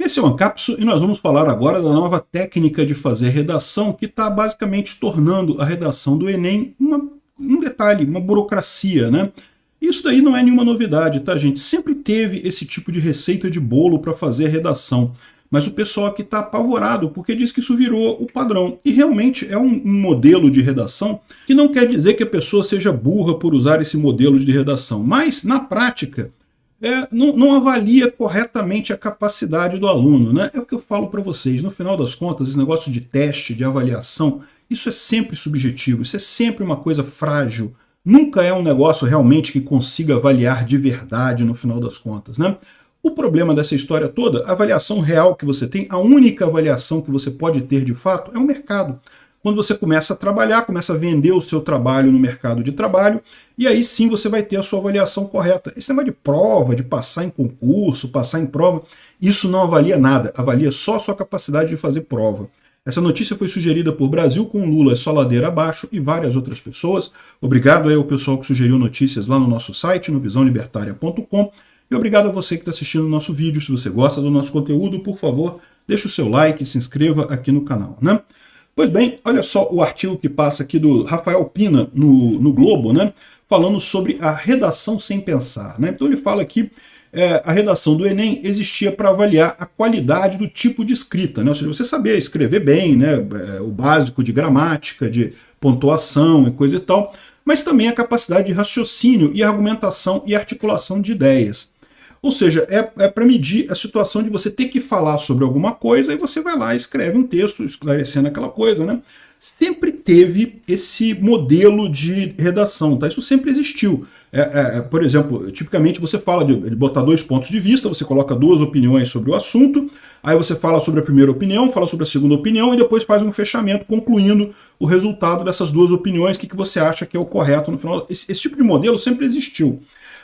Esse é o Ancapso e nós vamos falar agora da nova técnica de fazer redação que está basicamente tornando a redação do Enem um detalhe, uma burocracia, né? Isso daí não é nenhuma novidade, tá, gente? Sempre teve esse tipo de receita de bolo para fazer redação. Mas o pessoal aqui está apavorado porque diz que isso virou o padrão. E realmente é um modelo de redação que não quer dizer que a pessoa seja burra por usar esse modelo de redação. Mas, na prática, não avalia corretamente a capacidade do aluno, né? É o que eu falo para vocês. No final das contas, esse negócio de teste, de avaliação, isso é sempre subjetivo, isso é sempre uma coisa frágil. Nunca é um negócio realmente que consiga avaliar de verdade no final das contas, né? O problema dessa história toda, a avaliação real que você tem, a única avaliação que você pode ter de fato é o mercado. Quando você começa a trabalhar, começa a vender o seu trabalho no mercado de trabalho, e aí sim você vai ter a sua avaliação correta. Esse negócio de prova, de passar em concurso, passar em prova, isso não avalia nada, avalia só a sua capacidade de fazer prova. Essa notícia foi sugerida por Brasil com Lula só ladeira abaixo e várias outras pessoas. Obrigado aí ao pessoal que sugeriu notícias lá no nosso site, no visãolibertaria.com. E obrigado a você que está assistindo o nosso vídeo. Se você gosta do nosso conteúdo, por favor, deixe o seu like e se inscreva aqui no canal, né? Pois bem, olha só o artigo que passa aqui do Rafael Pina no Globo, né? Falando sobre a redação sem pensar, né? Então ele fala que a redação do Enem existia para avaliar a qualidade do tipo de escrita, né? Ou seja, você saber escrever bem, né? O básico de gramática, de pontuação e coisa e tal, mas também a capacidade de raciocínio e argumentação e articulação de ideias. Ou seja, é para medir a situação de você ter que falar sobre alguma coisa e você vai lá e escreve um texto esclarecendo aquela coisa, né? Sempre teve esse modelo de redação, tá? Isso sempre existiu. Por exemplo, tipicamente você fala de botar dois pontos de vista, você coloca duas opiniões sobre o assunto, aí você fala sobre a primeira opinião, fala sobre a segunda opinião e depois faz um fechamento concluindo o resultado dessas duas opiniões, o que você acha que é o correto no final. Esse tipo de modelo sempre existiu.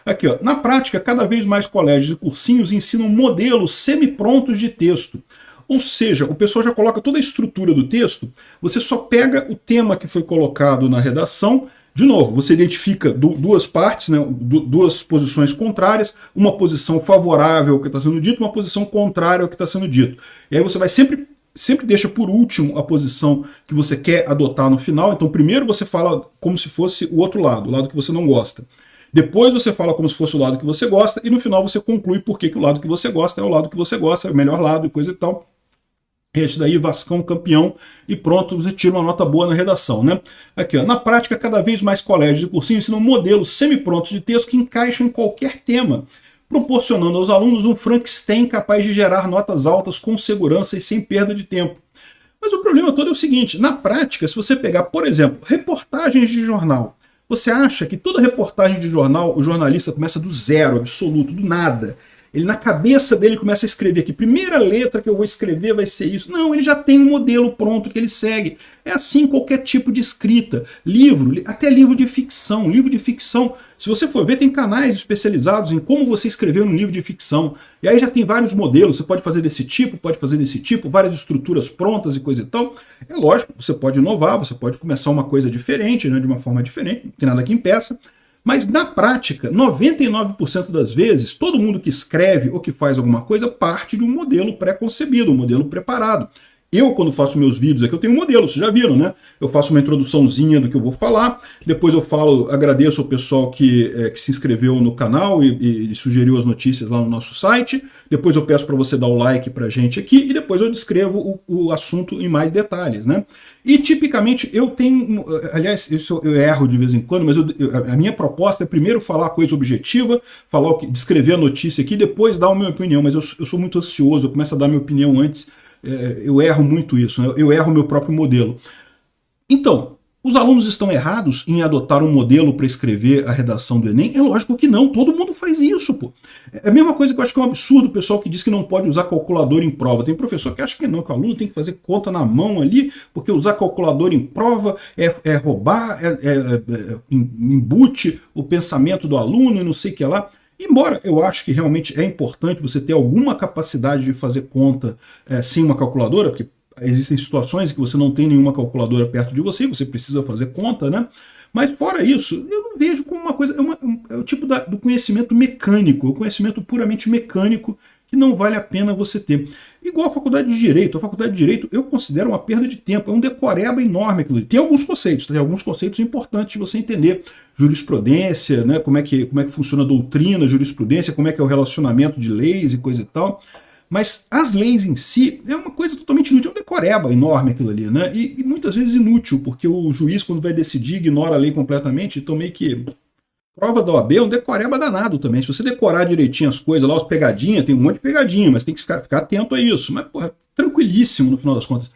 Aqui, ó, na prática, cada vez mais colégios e cursinhos ensinam modelos semi-prontos de texto. Ou seja, o pessoal já coloca toda a estrutura do texto, você só pega o tema que foi colocado na redação, de novo, você identifica duas partes, né, duas posições contrárias, uma posição favorável ao que está sendo dito, uma posição contrária ao que está sendo dito. E aí você vai sempre deixa por último a posição que você quer adotar no final, então primeiro você fala como se fosse o outro lado, o lado que você não gosta. Depois você fala como se fosse o lado que você gosta, e no final você conclui por que o lado que você gosta é o lado que você gosta, é o melhor lado e coisa e tal. Esse daí, Vascão campeão, e pronto, você tira uma nota boa na redação, né? Aqui, ó, na prática, cada vez mais colégios e cursinhos ensinam modelos semi-prontos de texto que encaixam em qualquer tema, proporcionando aos alunos um Frankenstein capaz de gerar notas altas com segurança e sem perda de tempo. Mas o problema todo é o seguinte, na prática, se você pegar, por exemplo, reportagens de jornal, você acha que toda reportagem de jornal, o jornalista começa do zero, absoluto, do nada. Ele na cabeça dele começa a escrever aqui, primeira letra que eu vou escrever vai ser isso. Não, ele já tem um modelo pronto que ele segue. É assim qualquer tipo de escrita. Livro, até livro de ficção. Livro de ficção, se você for ver, tem canais especializados em como você escrever um livro de ficção. E aí já tem vários modelos, você pode fazer desse tipo, várias estruturas prontas e coisa e tal. É lógico, você pode inovar, você pode começar uma coisa diferente, né, de uma forma diferente, não tem nada que impeça. Mas na prática, 99% das vezes, todo mundo que escreve ou que faz alguma coisa parte de um modelo pré-concebido, um modelo preparado. Eu, quando faço meus vídeos aqui, eu tenho um modelo, vocês já viram, né? Eu faço uma introduçãozinha do que eu vou falar, depois eu falo, agradeço ao pessoal que se inscreveu no canal e sugeriu as notícias lá no nosso site, depois eu peço para você dar o like pra gente aqui, e depois eu descrevo o assunto em mais detalhes, né? E tipicamente eu tenho, aliás, eu erro de vez em quando, mas a minha proposta é primeiro falar a coisa objetiva, descrever a notícia aqui, depois dar a minha opinião, mas eu sou muito ansioso, eu começo a dar a minha opinião antes. Eu erro muito isso, né? Eu erro o meu próprio modelo. Então, os alunos estão errados em adotar um modelo para escrever a redação do Enem? É lógico que não, todo mundo faz isso, pô. É a mesma coisa que eu acho que é um absurdo o pessoal que diz que não pode usar calculador em prova. Tem professor que acha que não, que o aluno tem que fazer conta na mão ali, porque usar calculador em prova é roubar, embute o pensamento do aluno e não sei o que lá. Embora eu acho que realmente é importante você ter alguma capacidade de fazer conta sem uma calculadora, porque existem situações em que você não tem nenhuma calculadora perto de você, você precisa fazer conta, né? Mas fora isso, eu não vejo como uma coisa, é o tipo do conhecimento mecânico, o conhecimento puramente mecânico, que não vale a pena você ter. Igual a faculdade de Direito. A faculdade de Direito eu considero uma perda de tempo, é um decoreba enorme aquilo ali. Tem alguns conceitos importantes de você entender. Jurisprudência, né, como é que funciona a doutrina, jurisprudência, como é que é o relacionamento de leis e coisa e tal. Mas as leis em si é uma coisa totalmente inútil, é um decoreba enorme aquilo ali, né? E muitas vezes inútil, porque o juiz, quando vai decidir, ignora a lei completamente, então meio que... Prova da OAB é um decoreba danado também. Se você decorar direitinho as coisas lá, as pegadinhas, tem um monte de pegadinha, mas tem que ficar atento a isso. Mas, porra, tranquilíssimo no final das contas.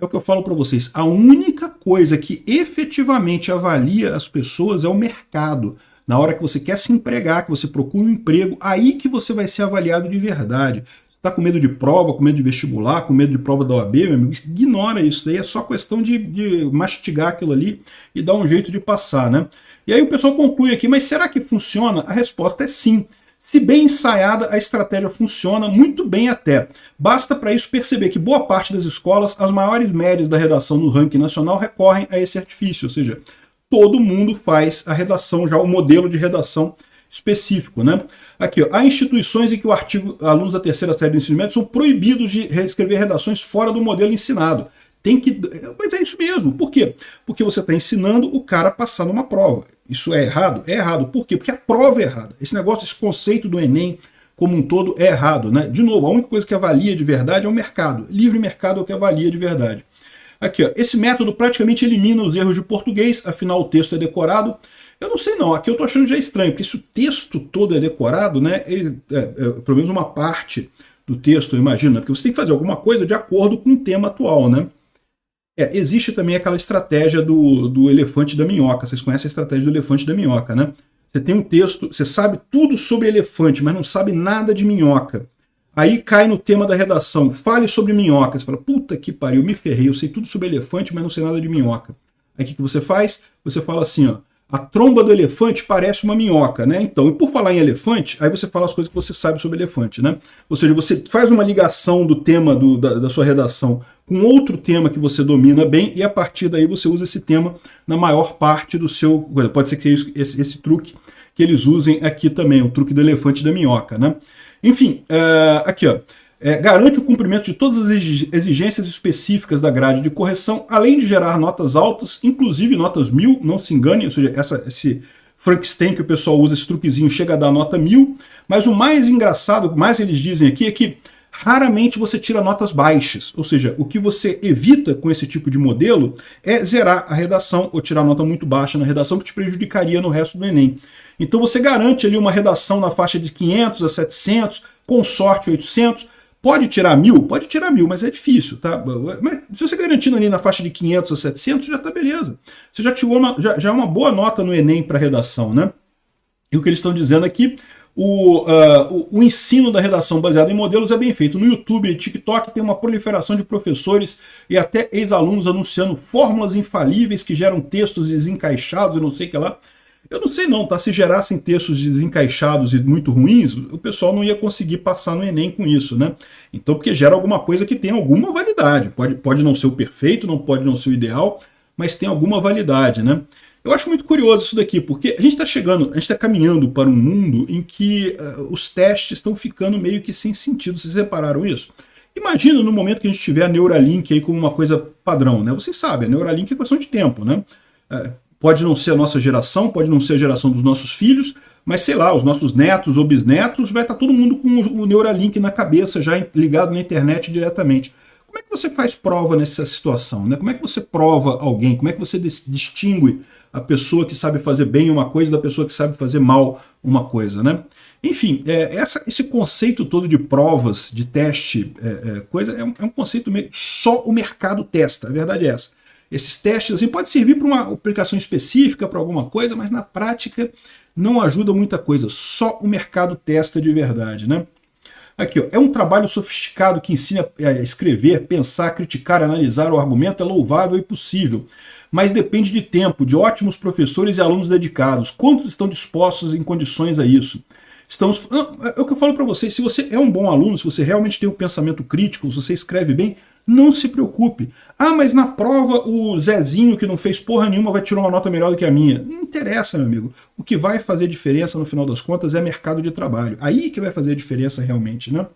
É o que eu falo para vocês. A única coisa que efetivamente avalia as pessoas é o mercado. Na hora que você quer se empregar, que você procura um emprego, aí que você vai ser avaliado de verdade. Está com medo de prova, com medo de vestibular, com medo de prova da OAB, meu amigo, ignora isso. Daí é só questão de mastigar aquilo ali e dar um jeito de passar, né? E aí o pessoal conclui aqui, mas será que funciona? A resposta é sim. Se bem ensaiada, a estratégia funciona muito bem até. Basta para isso perceber que boa parte das escolas, as maiores médias da redação no ranking nacional, recorrem a esse artifício, ou seja, todo mundo faz a redação, já o modelo de redação específico, né? Aqui, ó, há instituições em que alunos da terceira série do ensino médio são proibidos de escrever redações fora do modelo ensinado. Mas é isso mesmo. Por quê? Porque você está ensinando o cara a passar numa prova. Isso é errado? É errado. Por quê? Porque a prova é errada. Esse conceito do Enem como um todo é errado, né? De novo, a única coisa que avalia de verdade é o mercado. Livre mercado é o que avalia de verdade. Aqui, ó, esse método praticamente elimina os erros de português, afinal o texto é decorado. Eu não sei não, aqui eu tô achando já estranho, porque se o texto todo é decorado, né, pelo menos uma parte do texto, eu imagino, né, porque você tem que fazer alguma coisa de acordo com o tema atual, né? Existe também aquela estratégia do elefante e da minhoca. Vocês conhecem a estratégia do elefante e da minhoca, né? Você tem um texto, você sabe tudo sobre elefante, mas não sabe nada de minhoca. Aí cai no tema da redação, fale sobre minhoca. Você fala, puta que pariu, me ferrei, eu sei tudo sobre elefante, mas não sei nada de minhoca. Aí o que você faz? Você fala assim, ó, a tromba do elefante parece uma minhoca, né? Então, e por falar em elefante, aí você fala as coisas que você sabe sobre elefante, né? Ou seja, você faz uma ligação do tema da sua redação com outro tema que você domina bem e a partir daí você usa esse tema na maior parte do seu... Pode ser que esse truque que eles usem aqui também, o truque do elefante e da minhoca, né? Enfim, aqui, ó. Garante o cumprimento de todas as exigências específicas da grade de correção, além de gerar notas altas, inclusive notas 1000, não se engane, ou seja, esse Frankenstein que o pessoal usa, esse truquezinho, chega a dar nota 1000, mas o mais engraçado, o mais eles dizem aqui, é que raramente você tira notas baixas, ou seja, o que você evita com esse tipo de modelo é zerar a redação ou tirar nota muito baixa na redação que te prejudicaria no resto do Enem. Então você garante ali uma redação na faixa de 500 a 700, com sorte 800, pode tirar 1000? Pode tirar 1000, mas é difícil, tá? Mas se você garantindo ali na faixa de 500 a 700, já tá beleza. Você já tirou já é uma boa nota no Enem para redação, né? E o que eles estão dizendo aqui, o ensino da redação baseado em modelos é bem feito. No YouTube e TikTok tem uma proliferação de professores e até ex-alunos anunciando fórmulas infalíveis que geram textos desencaixados e não sei o que lá. Eu não sei não, tá? Se gerassem textos desencaixados e muito ruins, o pessoal não ia conseguir passar no Enem com isso, né? Então, porque gera alguma coisa que tem alguma validade. Pode não ser o perfeito, não pode não ser o ideal, mas tem alguma validade, né? Eu acho muito curioso isso daqui, porque a gente está caminhando para um mundo em que os testes estão ficando meio que sem sentido. Vocês repararam isso? Imagina no momento que a gente tiver a Neuralink aí como uma coisa padrão, né? Vocês sabem, a Neuralink é questão de tempo, né? Pode não ser a nossa geração, pode não ser a geração dos nossos filhos, mas sei lá, os nossos netos ou bisnetos, vai estar todo mundo com o Neuralink na cabeça, já ligado na internet diretamente. Como é que você faz prova nessa situação, né? Como é que você prova alguém? Como é que você distingue a pessoa que sabe fazer bem uma coisa da pessoa que sabe fazer mal uma coisa, né? Enfim, esse conceito todo de provas, de teste, é um conceito meio... Só o mercado testa, a verdade é essa. Esses testes assim, pode servir para uma aplicação específica, para alguma coisa, mas na prática não ajuda muita coisa. Só o mercado testa de verdade, né? Aqui, ó, é um trabalho sofisticado que ensina a escrever, pensar, criticar, analisar o argumento, é louvável e possível. Mas depende de tempo, de ótimos professores e alunos dedicados. Quantos estão dispostos em condições a isso? É o que eu falo para vocês, se você é um bom aluno, se você realmente tem um pensamento crítico, se você escreve bem, não se preocupe. Ah, mas na prova o Zezinho, que não fez porra nenhuma, vai tirar uma nota melhor do que a minha. Não interessa, meu amigo. O que vai fazer diferença no final das contas é mercado de trabalho. Aí que vai fazer a diferença realmente, né?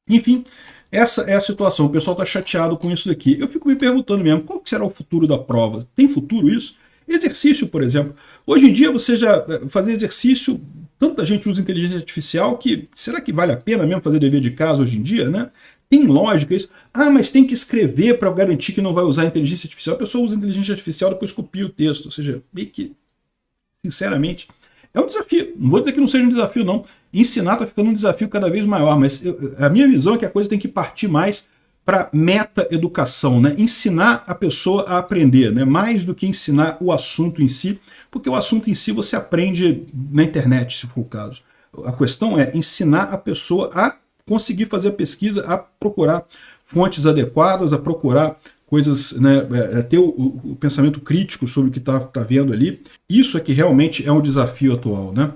Enfim, essa é a situação. O pessoal está chateado com isso daqui. Eu fico me perguntando mesmo, qual que será o futuro da prova? Tem futuro isso? Exercício, por exemplo. Hoje em dia você já fazer exercício, tanta gente usa inteligência artificial que será que vale a pena mesmo fazer dever de casa hoje em dia, né? Tem lógica isso? Ah, mas tem que escrever para garantir que não vai usar inteligência artificial. A pessoa usa inteligência artificial e depois copia o texto. Ou seja, meio que, sinceramente, é um desafio. Não vou dizer que não seja um desafio, não. Ensinar está ficando um desafio cada vez maior, mas a minha visão é que a coisa tem que partir mais para meta-educação, né? Ensinar a pessoa a aprender, né? Mais do que ensinar o assunto em si, porque o assunto em si você aprende na internet, se for o caso. A questão é ensinar a pessoa a conseguir fazer a pesquisa, a procurar fontes adequadas, a procurar coisas, né, ter o pensamento crítico sobre o que está vendo ali. Isso é que realmente é um desafio atual, né?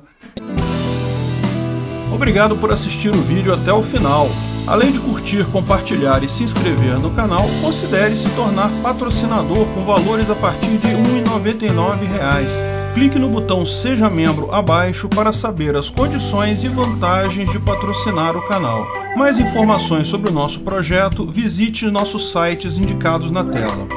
Obrigado por assistir o vídeo até o final. Além de curtir, compartilhar e se inscrever no canal, considere se tornar patrocinador com valores a partir de R$ 1,99. Clique no botão Seja Membro abaixo para saber as condições e vantagens de patrocinar o canal. Mais informações sobre o nosso projeto, visite nossos sites indicados na tela.